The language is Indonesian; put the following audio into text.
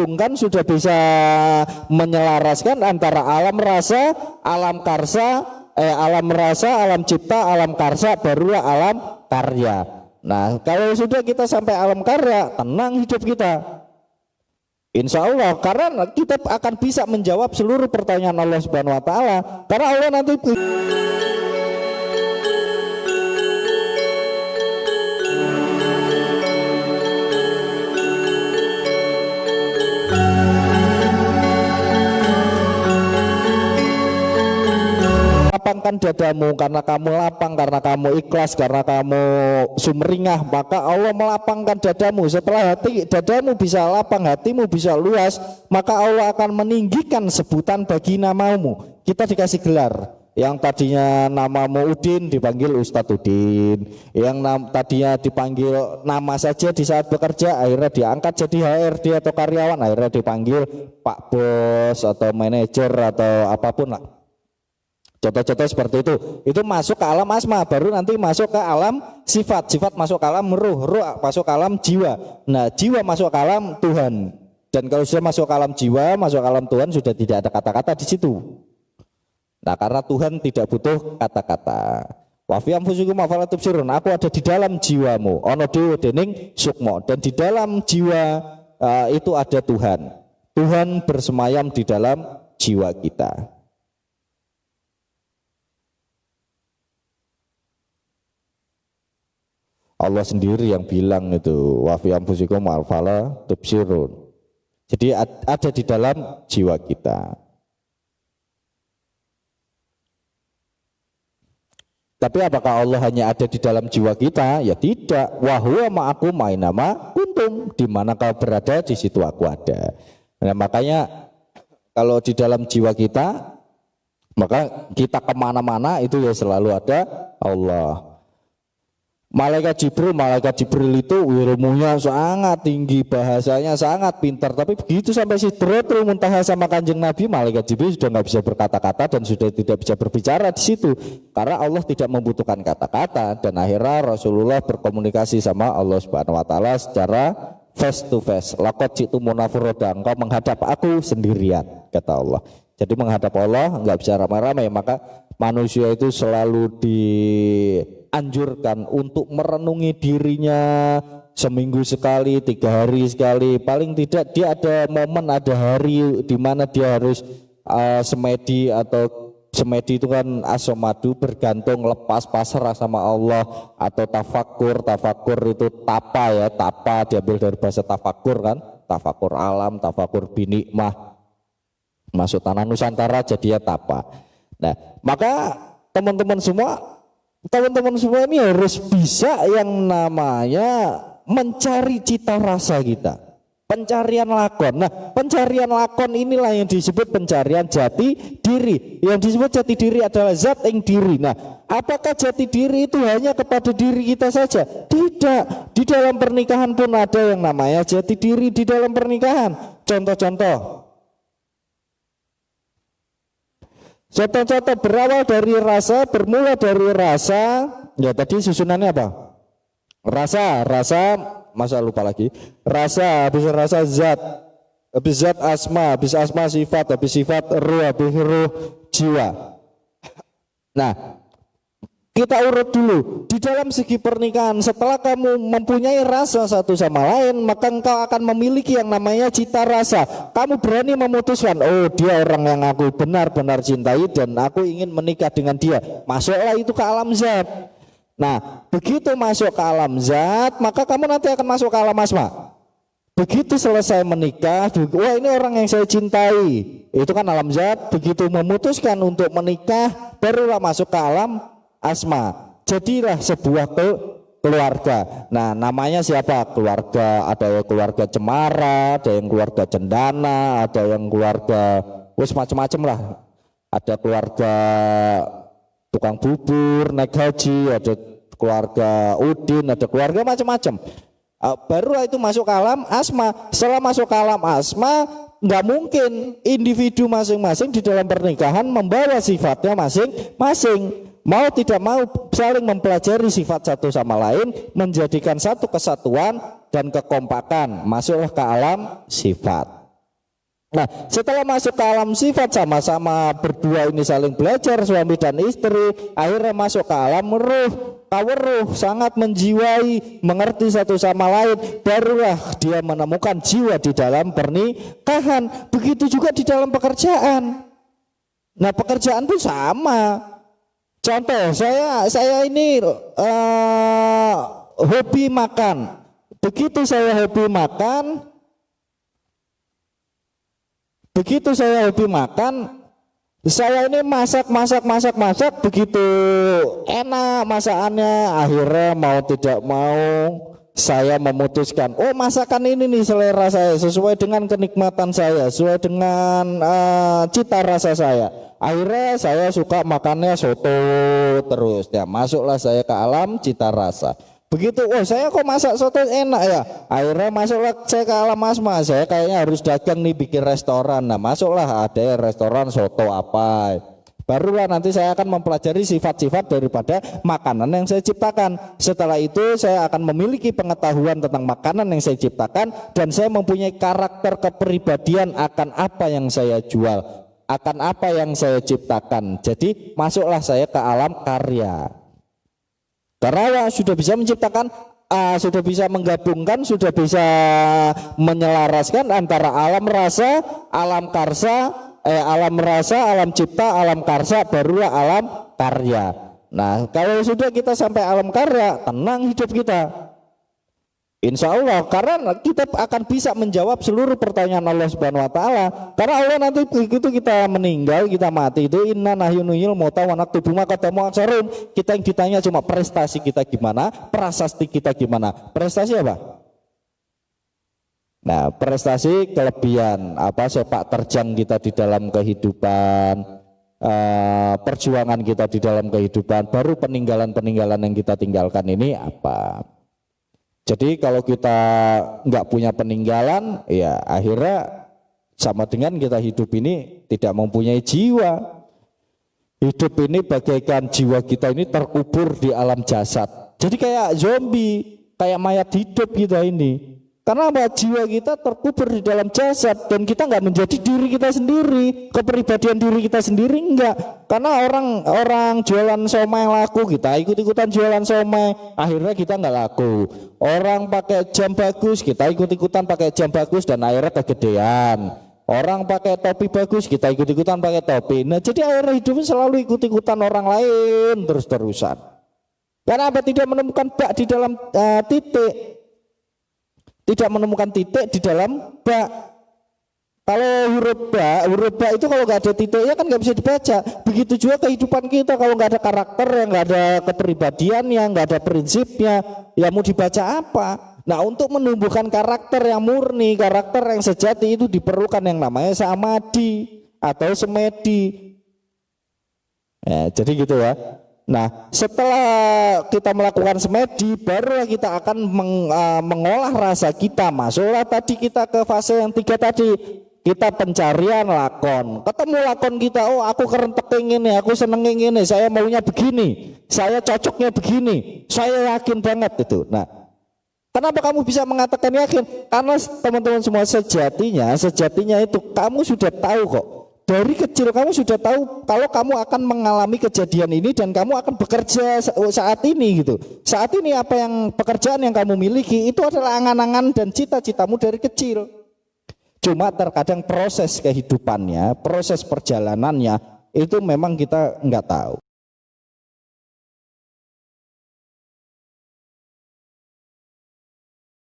menyambungkan, sudah bisa menyelaraskan antara alam rasa, alam karsa, alam rasa, alam cipta, alam karsa, barulah alam karya. Nah, kalau sudah kita sampai alam karya, tenang hidup kita. Insya Allah, karena kita akan bisa menjawab seluruh pertanyaan Allah Subhanahu wa Ta'ala. Karena Allah nanti lapangkan dadamu, karena kamu lapang, karena kamu ikhlas, karena kamu sumringah, maka Allah melapangkan dadamu. Setelah dadamu bisa lapang, hatimu bisa luas, maka Allah akan meninggikan sebutan bagi namamu. Kita dikasih gelar. Yang tadinya namamu Udin dipanggil Ustadz Udin, yang tadinya dipanggil nama saja di saat bekerja akhirnya diangkat jadi HRD atau karyawan, akhirnya dipanggil Pak Bos atau manajer atau apapun lah. Contoh-contoh seperti itu masuk ke alam asma, baru nanti masuk ke alam sifat, sifat masuk ke alam ruh, ruh masuk ke alam jiwa. Nah, jiwa masuk ke alam Tuhan. Dan kalau sudah masuk ke alam jiwa, masuk ke alam Tuhan, sudah tidak ada kata-kata di situ. Nah, karena Tuhan tidak butuh kata-kata. Wa fi anfusikum afala tubsirun, aku ada di dalam jiwamu, ono dewe dening sukmo, dan di dalam jiwa itu ada Tuhan. Tuhan bersemayam di dalam jiwa kita. Allah sendiri yang bilang itu wa fi anfusikum afala tubsirun. Jadi ada di dalam jiwa kita. Tapi apakah Allah hanya ada di dalam jiwa kita? Ya tidak. Wa huwa ma'akum ainama kuntum, di mana kau berada di situ aku ada. Nah, makanya kalau di dalam jiwa kita, maka kita kemana-mana itu ya selalu ada Allah. Malaikat Jibril itu ilmunya sangat tinggi, bahasanya sangat pintar, tapi begitu sampai Sidratul Muntaha sama Kanjeng Nabi, Malaikat Jibril sudah nggak bisa berkata-kata dan sudah tidak bisa berbicara di situ, karena Allah tidak membutuhkan kata-kata. Dan akhirnya Rasulullah berkomunikasi sama Allah Subhanahu Wa Taala secara face to face. Laqad ji'tumuna furada, engkau menghadap aku sendirian, kata Allah. Jadi menghadap Allah nggak bisa ramai-ramai, maka manusia itu selalu dianjurkan untuk merenungi dirinya seminggu sekali, 3 hari sekali, paling tidak dia ada momen, ada hari di mana dia harus semedi, atau semedi itu kan asomadu, bergantung, lepas pasrah sama Allah, atau tafakur itu tapa ya, tapa diambil dari bahasa tafakur kan, tafakur alam, tafakur binikmah, masuk tanah Nusantara jadi ya tapa. Nah, maka teman-teman semua ini harus bisa yang namanya mencari cita rasa kita, pencarian lakon. Nah, pencarian lakon inilah yang disebut pencarian jati diri. Yang disebut jati diri adalah zat yang diri. Nah, apakah jati diri itu hanya kepada diri kita saja? Tidak. Di dalam pernikahan pun ada yang namanya jati diri di dalam pernikahan. Contoh-contoh berawal dari rasa, bermula dari rasa. Ya tadi susunannya apa? Rasa, masa lupa lagi. Rasa, habis rasa zat, habis zat asma, habis asma sifat, habis sifat ruh, habis ruh jiwa. Nah, kita urut dulu di dalam segi pernikahan. Setelah kamu mempunyai rasa satu sama lain, maka engkau akan memiliki yang namanya cita rasa. Kamu berani memutuskan, oh dia orang yang aku benar-benar cintai dan aku ingin menikah dengan dia. Masuklah itu ke alam zat. Nah, begitu masuk ke alam zat, maka kamu nanti akan masuk ke alam asma. Begitu selesai menikah, wah ini orang yang saya cintai, itu kan alam zat. Begitu memutuskan untuk menikah, barulah masuk ke alam asma. Jadilah sebuah keluarga. Nah, namanya siapa? Keluarga. Ada yang keluarga cemara, ada yang keluarga cendana, ada yang keluarga macam-macam lah. Ada keluarga tukang bubur, naik haji, ada keluarga Udin, ada keluarga macam-macam. Baru itu masuk ke alam asma. Setelah masuk ke alam asma, nggak mungkin individu masing-masing di dalam pernikahan membawa sifatnya masing-masing. Mau tidak mau saling mempelajari sifat satu sama lain, menjadikan satu kesatuan dan kekompakan. Masuklah ke alam sifat. Nah, setelah masuk ke alam sifat, sama-sama berdua ini saling belajar, suami dan istri, akhirnya masuk ke alam ruh, tawaruh, sangat menjiwai, mengerti satu sama lain, barulah dia menemukan jiwa di dalam pernikahan. Begitu juga di dalam pekerjaan. Nah, pekerjaan itu sama. Contoh, saya ini hobi makan. Begitu saya hobi makan, saya ini masak, begitu enak masakannya, akhirnya mau tidak mau saya memutuskan, oh masakan ini nih selera saya, sesuai dengan kenikmatan saya, sesuai dengan cita rasa saya. Akhirnya saya suka makannya soto terus, ya masuklah saya ke alam cita rasa. Begitu, oh saya kok masak soto enak ya, akhirnya masuklah saya ke alam asma, saya kayaknya harus dagang nih, bikin restoran. Nah masuklah ada restoran soto apa, barulah nanti saya akan mempelajari sifat-sifat daripada makanan yang saya ciptakan. Setelah itu saya akan memiliki pengetahuan tentang makanan yang saya ciptakan, dan saya mempunyai karakter kepribadian akan apa yang saya jual, akan apa yang saya ciptakan. Jadi masuklah saya ke alam karya. Karena sudah bisa menciptakan, sudah bisa menggabungkan, sudah bisa menyelaraskan antara alam rasa, alam karsa, alam rasa, alam cipta, alam karsa, barulah alam karya. Nah, kalau sudah kita sampai alam karya, tenang hidup kita. Insya Allah, karena kita akan bisa menjawab seluruh pertanyaan Allah Subhanahu Wa Taala. Karena Allah nanti begitu kita meninggal, kita mati itu inna nahyunuyil mauta wa naktubu ma qaddamu aksarun. Kita yang ditanya cuma prestasi kita gimana, prasasti kita gimana. Prestasi apa? Nah, prestasi kelebihan apa, sepak terjang kita di dalam kehidupan, perjuangan kita di dalam kehidupan, baru peninggalan-peninggalan yang kita tinggalkan ini apa. Jadi kalau kita nggak punya peninggalan, ya akhirnya sama dengan kita hidup ini tidak mempunyai jiwa. Hidup ini bagaikan jiwa kita ini terkubur di alam jasad. Jadi kayak zombie, kayak mayat hidup kita ini. Karena apa? Jiwa kita terkubur di dalam jasad, dan kita nggak menjadi diri kita sendiri, kepribadian diri kita sendiri enggak. Karena orang jualan somai laku, kita ikut-ikutan jualan somai, akhirnya kita nggak laku. Orang pakai jam bagus, kita ikut-ikutan pakai jam bagus, dan akhirnya kegedean. Orang pakai topi bagus, kita ikut-ikutan pakai topi. Nah, jadi akhirnya hidupnya selalu ikut-ikutan orang lain terus-terusan. Karena apa? Tidak menemukan bak di dalam titik. Tidak menemukan titik di dalam bak. Kalau huruf bak itu kalau nggak ada titiknya kan nggak bisa dibaca. Begitu juga kehidupan kita, kalau nggak ada karakter, yang nggak ada kepribadiannya, nggak ada prinsipnya, ya mau dibaca apa? Nah, untuk menumbuhkan karakter yang murni, karakter yang sejati, itu diperlukan yang namanya samadhi atau semedi. Ya, jadi gitu ya. Nah, setelah kita melakukan semedi, baru kita akan mengolah rasa kita. Masuklah tadi kita ke fase yang 3 tadi. Kita pencarian lakon. Ketemu lakon kita, oh aku kerentek ini, aku seneng ini, saya maunya begini, saya cocoknya begini, saya yakin banget itu. Nah, kenapa kamu bisa mengatakan yakin? Karena teman-teman semua, sejatinya itu kamu sudah tahu kok. Dari kecil kamu sudah tahu kalau kamu akan mengalami kejadian ini, dan kamu akan bekerja saat ini gitu. Saat ini apa yang pekerjaan yang kamu miliki itu adalah angan-angan dan cita-citamu dari kecil. Cuma terkadang proses kehidupannya, proses perjalanannya itu memang kita nggak tahu.